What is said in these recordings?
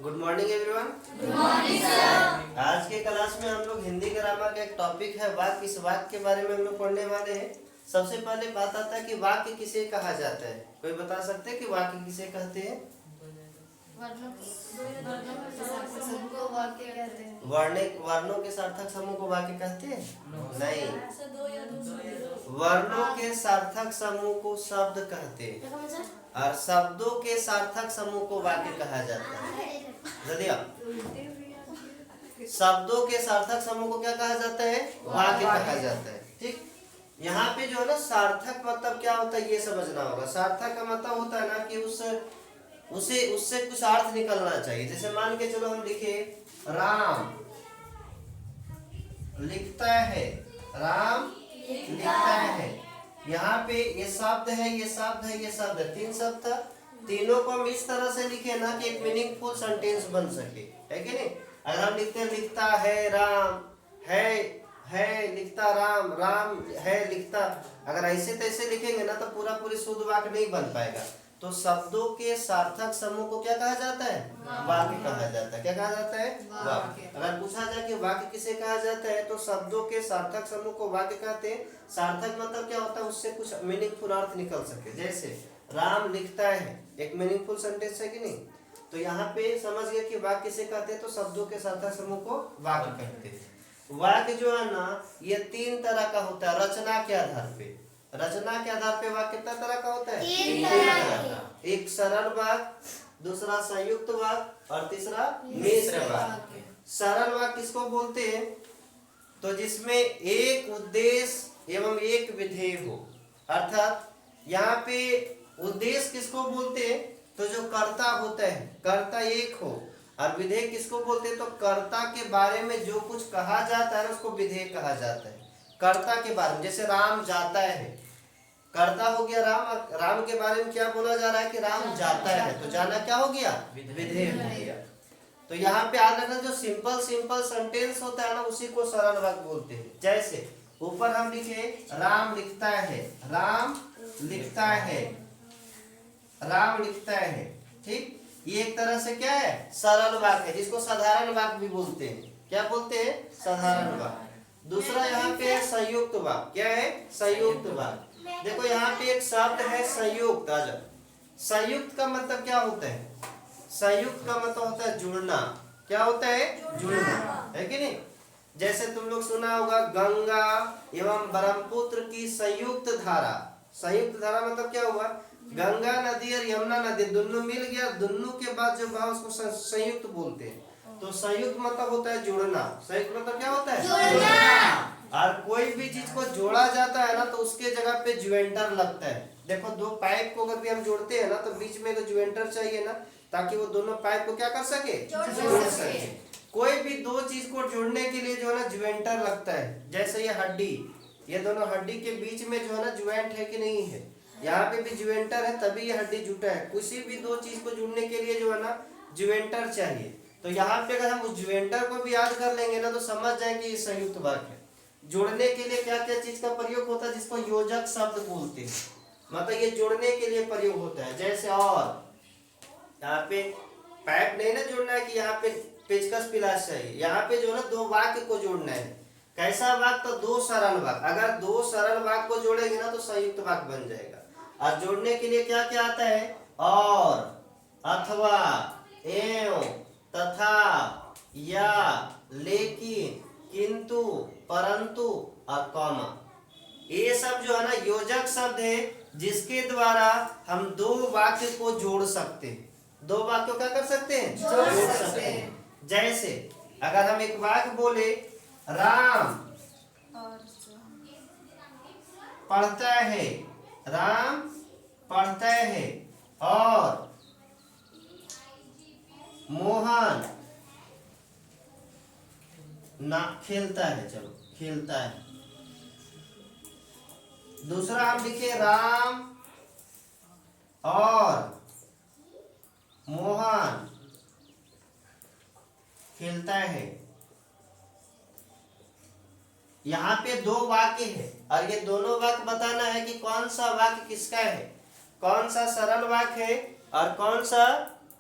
Good morning everyone. Good morning sir. आज के class में हम लोग हिंदी ग्रामर का एक टॉपिक है वाक्य। इस वाक्य के बारे में हम लोग पढ़ने वाले हैं। सबसे पहले बात आता है कि वाक्य किसे कहा जाता है। कोई बता सकते हैं कि वाक्य किसे कहते हैं? वर्णों के सार्थक समूह को वाक्य कहते हैं? नहीं, वर्णों के सार्थक समूह को शब्द कहते हैं और शब्दों के सार्थक समूह को वाक्य कहा जाता है। जल्दी आप, शब्दों के सार्थक समूह को क्या कहा जाता है? वाक्य कहा जाता है। ठीक, यहाँ पे जो है ना सार्थक मतलब क्या होता है ये समझना होगा। सार्थक का मतलब होता है ना कि उससे कुछ अर्थ निकलना चाहिए। जैसे मान के चलो हम लिखे राम लिखता है, राम लिखता है। यहाँ पे ये शब्द है, ये शब्द है, ये शब्द है, तीन शब्द था। तीनों को हम इस तरह से लिखे ना कि एक मीनिंगफुल सेंटेंस बन सके, है कि नहीं? अगर हम लिखते हैं लिखता है राम, है लिखता राम, राम है लिखता, अगर ऐसे तैसे लिखेंगे ना तो पूरा पूरी शुद्ध वाक्य नहीं बन पाएगा। तो शब्दों के सार्थक समूह को क्या कहा जाता है? वाक्य कहा जाता है। क्या कहा जाता है? वाक्य। अगर पूछा जाए कि वाक्य किसे कहा जाता है तो शब्दों के सार्थक समूह को वाक्य कहते हैं। सार्थक मतलब क्या होता है? उससे कुछ मीनिंगफुल अर्थ निकल सके। जैसे राम लिखता है, एक मीनिंगफुल सेंटेंस है कि नहीं? तो यहाँ पे समझ गए कि वाक्य किसे कहते हैं तो शब्दों के सार्थक समूह को वाक्य कहते हैं। वाक्य जो है ना ये तीन तरह का होता है रचना के आधार पे। रचना के आधार पे वाक्य कितना तरह का होता है? तीन तरह का। एक सरल वाक्य, दूसरा संयुक्त वाक्य और तीसरा मिश्र वाक्य। सरल वाक्य किसको बोलते हैं? तो जिसमें एक उद्देश्य एवं एक विधेय हो। अर्थात यहाँ पे उद्देश्य किसको बोलते हैं? तो जो कर्ता होता है, कर्ता एक हो। और विधेय किसको बोलते हैं? तो कर्ता के बारे में जो कुछ कहा जाता है उसको विधेय कहा जाता है। कर्ता के बारे में, जैसे राम जाता है, कर्ता हो गया राम, और राम के बारे में क्या बोला जा रहा है कि राम जाता है, तो जाना क्या हो गया? विधेय हो गया। तो यहाँ पे याद रखना जो सिंपल सेंटेंस होता है ना उसी को सरल वाक्य बोलते हैं। जैसे ऊपर हम लिखे राम लिखता है, राम लिखता है, राम लिखता है। ठीक, ये एक तरह से क्या है? सरल वाक्य है, जिसको साधारण वाक्य भी बोलते हैं। क्या बोलते हैं? साधारण वाक्य। दूसरा यहाँ पे है संयुक्त वाक्य। क्या है? संयुक्त वाक्य। देखो यहाँ पे एक शब्द है संयुक्त। आ जाओ, संयुक्त का मतलब क्या होता है? संयुक्त का मतलब होता है जुड़ना। क्या होता है? जुड़ना, है कि नहीं? जैसे तुम लोग सुना होगा गंगा एवं ब्रह्मपुत्र की संयुक्त धारा। संयुक्त धारा मतलब क्या हुआ? गंगा नदी और यमुना नदी दोनों मिल गया, दोनों के बाद जो भाव उसको संयुक्त बोलते हैं। तो संयुक्त मतलब होता है जुड़ना। संयुक्त मतलब क्या होता है? जुड़ना। और कोई भी चीज को जोड़ा जाता है ना तो उसके जगह पे ज्वाइंटर लगता है। देखो दो पाइप को अगर भी हम जोड़ते हैं ना तो बीच में तो ज्वाइंटर चाहिए ना, ताकि वो दोनों पाइप को क्या कर सके? जोड़ सके। कोई भी दो चीज को जोड़ने के लिए जो है ना ज्वाइंटर लगता है। जैसे ये हड्डी, ये दोनों हड्डी के बीच में जो है ना ज्वाइंट है कि नहीं है? यहाँ पे भी ज्वाइंटर है तभी ये हड्डी जुटा है। किसी भी दो चीज को जुड़ने के लिए जो है ना ज्वाइंटर चाहिए। तो यहाँ पे अगर हम उस ज्वाइंटर को भी याद कर लेंगे ना तो समझ जाएंगे ये संयुक्त वाक्य है। जोड़ने के लिए क्या क्या चीज का प्रयोग होता है जिसको योजक शब्द बोलते हैं। मतलब ये जोड़ने के लिए प्रयोग होता है। जैसे और यहाँ पे पाइप नहीं ना जोड़ना है कि यहाँ पे पेचकस पिलास चाहिए। यहाँ पे जो है ना दो वाक्य को जोड़ना है। कैसा वाक्य? तो दो सरल वाक्य। अगर दो सरल वाक्य को जोड़ेंगे ना तो संयुक्त वाक्य बन जाएगा। और जोड़ने के लिए क्या क्या आता है? और, अथवा, एवं, तथा, या, लेकिन, किंतु, परंतु और कॉमा। ये सब जो है ना योजक शब्द है जिसके द्वारा हम दो वाक्य को जोड़ सकते हैं। दो वाक्यों क्या कर सकते हैं? जोड़ सकते हैं। जैसे अगर हम एक वाक्य बोले राम पढ़ता है, राम पढ़ता है, और मोहन ना खेलता है। चलो खेलता है। दूसरा हम लिखे राम और मोहन खेलता है। यहाँ पे दो वाक्य है और ये दोनों वाक्य बताना है कि कौन सा वाक्य किसका है, कौन सा सरल वाक्य है और कौन सा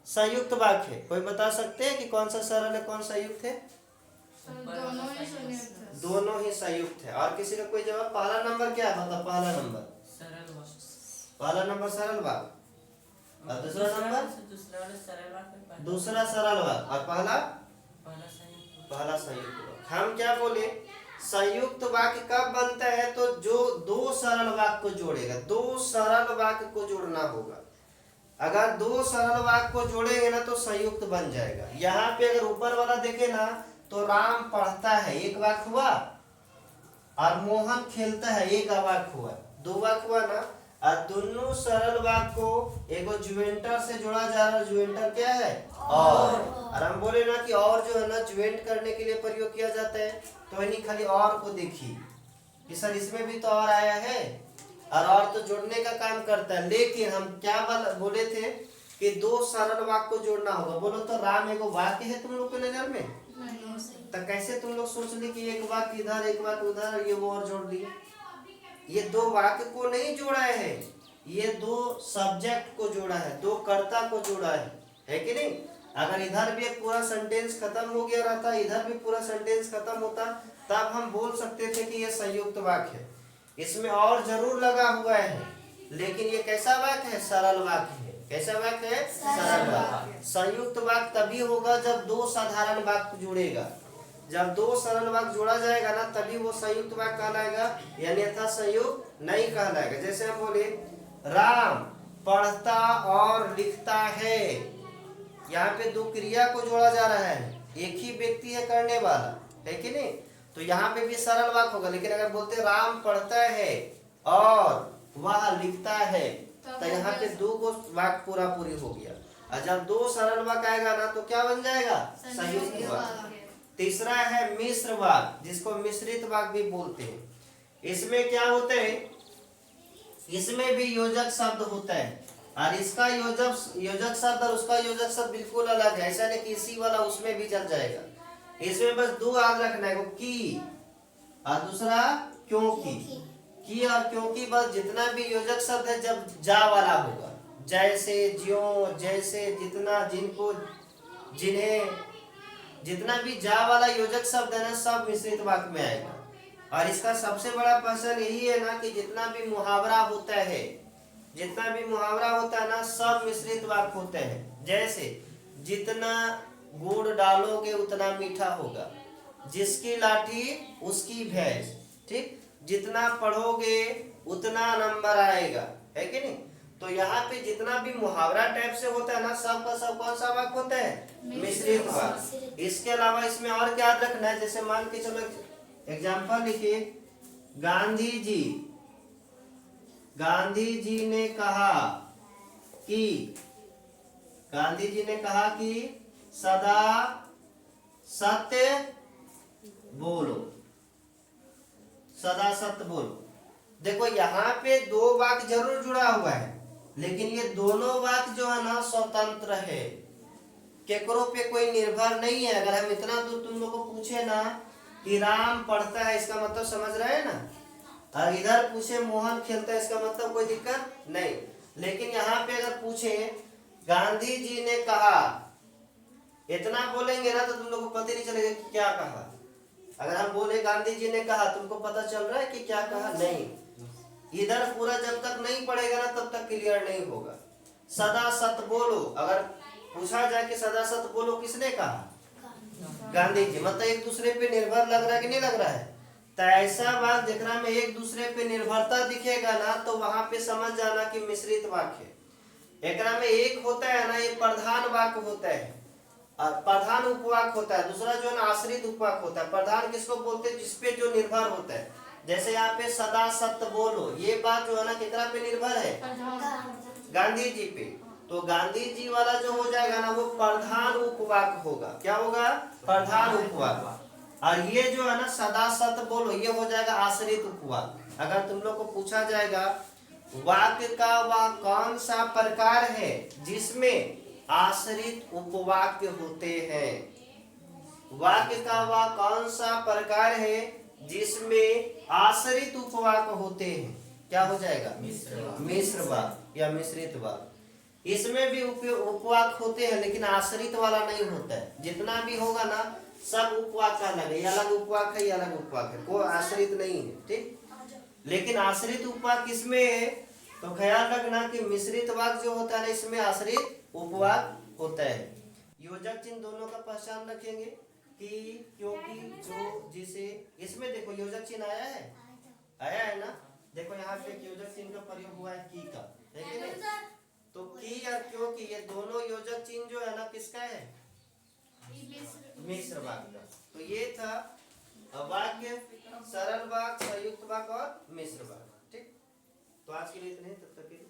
संयुक्त वाक्य है। कोई बता सकते हैं कि कौन सा सरल है कौन सा युक्त है? दोनों ही संयुक्त है। दोनों ही संयुक्त है। और किसी का कोई जवाब? पहला नंबर क्या है? मतलब पहला नंबर सरल वाक्य। पहला नंबर सरल वाक्य और दूसरा नंबर दूसरा वाला सरल वाक्य, दूसरा सरल वाक्य और पहला पहला संयुक्त। पहला संयुक्त वाक्य। हम क्या बोले? संयुक्त वाक्य कब बनता है? तो जो दो सरल वाक्य को जोड़ेगा। दो सरल वाक्य को जोड़ना होगा। अगर दो सरल वाक्य को जोड़ेंगे ना तो संयुक्त बन जाएगा। यहाँ पे अगर ऊपर वाला देखे ना तो राम पढ़ता है एक वाक्य हुआ और मोहन खेलता है एक वाक्य हुआ, दो वाक्य हुआ ना। और दोनों सरल वाक्य को एगो जुवेंटर से जोड़ा जा रहा है। जुवेंटर क्या है? और हम बोले ना कि और जो है ना जुवेंट करने के लिए प्रयोग किया जाता है। तो नहीं खाली और को देखिए कि सर इसमें भी तो और आया है और तो जोड़ने का काम करता है। लेकिन हम क्या बोले थे कि दो सरल वाक्य को जोड़ना होगा। बोलो तो राम एगो वाक्य है तुम लोग के नजर में? तो कैसे तुम लोग सोच ली कि एक वाक्य इधर एक वाक्य उधर ये वो और जोड़ दिए? ये दो वाक्य को नहीं जोड़ा है, ये दो सब्जेक्ट को जोड़ा है, दो कर्ता को जोड़ा है कि नहीं? अगर इधर भी एक पूरा सेंटेंस खत्म हो गया रहता, इधर भी पूरा सेंटेंस खत्म होता, तब हम बोल सकते थे कि ये संयुक्त वाक्य है। इसमें और जरूर लगा हुआ है, लेकिन ये कैसा वाक्य है? सरल वाक्य है। कैसा वाक्य है? सरल वाक्य। संयुक्त वाक्य तभी होगा जब दो साधारण वाक्य जुड़ेगा। जब दो सरल वाक्य जोड़ा जाएगा ना तभी वो संयुक्त वाक्य कहलाएगा, अन्यथा संयुक्त नहीं कहलाएगा। जैसे हम बोले राम पढ़ता और लिखता है, यहाँ पे दो क्रिया को जोड़ा जा रहा है, एक ही व्यक्ति है करने वाला, है कि नहीं? तो यहाँ पे भी सरल वाक्य होगा। लेकिन अगर बोलते राम पढ़ता है और वह लिखता है तो यहाँ पे दो को वाक्य पूरा पूरी हो गया। और जब दो सरल वाक्य आएगा ना तो क्या बन जाएगा? संयुक्त वाक्य। तीसरा है मिश्र वाक्य, जिसको मिश्रित वाक्य भी बोलते हैं। इसमें क्या होते हैं? इसमें भी योजक शब्द होता है और इसका योजक शब्द और उसका योजक शब्द बिल्कुल अलग है। ऐसा नहीं कि इसी वाला उसमें भी चल जाएगा। इसमें बस दो याद रखना है, की और दूसरा क्योंकि। की और क्योंकि, बस जितना भी योजक शब्द है जब जा वाला होगा, जैसे, ज्यों, जैसे, जितना, जिनको, जिन्हें, जितना भी जा वाला योजक शब्द है ना सब मिश्रित वाक्य में आएगा। और इसका सबसे बड़ा पहचान यही है ना कि जितना भी मुहावरा होता है, जितना भी मुहावरा होता है ना सब मिश्रित वाक्य होते हैं। जैसे जितना गुड़ डालोगे उतना मीठा होगा, जिसकी लाठी उसकी भैंस, ठीक? जितना पढ़ोगे उतना नंबर आएगा, है कि नहीं? तो यहाँ पे जितना भी मुहावरा टाइप से होता है ना सब का सब कौन सा वाक्य होता है? मिश्रित वाक्य। इसके अलावा इसमें और क्या याद रखना है? जैसे मान के चलो एग्जाम्पल लिखिए, गांधी जी ने कहा कि सदा सत्य बोलो, सदा सत्य बोलो। देखो यहाँ पे दो वाक्य जरूर जुड़ा हुआ है, लेकिन ये दोनों वाक्य जो है ना स्वतंत्र है, केकरो पे कोई निर्भर नहीं है। अगर हम इतना दूर तुम लोग को पूछे ना कि राम पढ़ता है, इसका मतलब समझ रहे हैं ना, और इधर पूछे मोहन खेलता है, इसका मतलब कोई दिक्कत नहीं। लेकिन यहाँ पे अगर पूछे गांधी जी ने कहा, इतना बोलेंगे ना तो तुम लोग को पता नहीं चलेगा कि क्या कहा। अगर हम बोले गांधी जी ने कहा, तुमको पता चल रहा है कि क्या कहा? नहीं। इधर पूरा जब तक नहीं पढ़ेगा ना तब तक क्लियर नहीं होगा। सदा सत्य बोलो, अगर पूछा जाए कि सदा सत्य बोलो किसने कहा? गांधी जी। मतलब एक दूसरे पे निर्भर लग रहा है कि नहीं लग रहा है? तो ऐसा बात देखना में एक दूसरे पे निर्भरता दिखेगा ना तो वहां पे समझ जाना कि मिश्रित वाक्य है। एकरा में एक होता है ना, ये प्रधान वाक्य होता है और प्रधान उपवाक्य होता है। दूसरा जो है ना आश्रित उपवाक्य होता है। प्रधान किसको बोलते हैं? जिसपे जो निर्भर होता है। जैसे यहाँ पे सदा सत्य बोलो, ये बात जो है ना कितना पे निर्भर है? गांधी जी पे। तो गांधी जी वाला जो हो जाएगा ना वो प्रधान उपवाक्य होगा। क्या होगा? प्रधान उपवाक्य। और ये जो है ना सदा सत्य बोलो, ये हो जाएगा आश्रित उपवाक्य। अगर तुम लोग को पूछा जाएगा वाक्य का वह कौन सा प्रकार है जिसमें आश्रित उपवाक्य होते हैं, वाक्य का वह कौन सा प्रकार है जिसमें आश्रित उपवाक्य होते हैं, क्या हो जाएगा? मिश्र वाक्य या मिश्रित वाक्य। इसमें भी उपवाक होते हैं, लेकिन आश्रित वाला नहीं होता है। जितना भी होगा ना सब उपवाक का अलग है, ये अलग उपवाक है, ये अलग उपवाक है, कोई आश्रित नहीं है। ठीक, लेकिन आश्रित उपवाक किसमें है? तो ख्याल रखना कि मिश्रित वाक जो होता है ना, इसमें आश्रित उपवाक होता है। योजक चिन्ह दोनों का पहचान रखेंगे कि क्योंकि जो जिसे इसमें देखो योजक चिन्ह आया है ना। देखो यहाँ पे एक योजक चिन्ह का प्रयोग हुआ है की का, है कि नहीं? तो की और क्योंकि ये दोनों योजक चिन्ह जो है ना किसका है? मिश्र वाक्य का। तो ये था वाक्य, सरल वाक्य, संयुक्त वाक्य और मिश्र वाक्य। ठीक, तो आज के लिए इतने, तब तक के लिए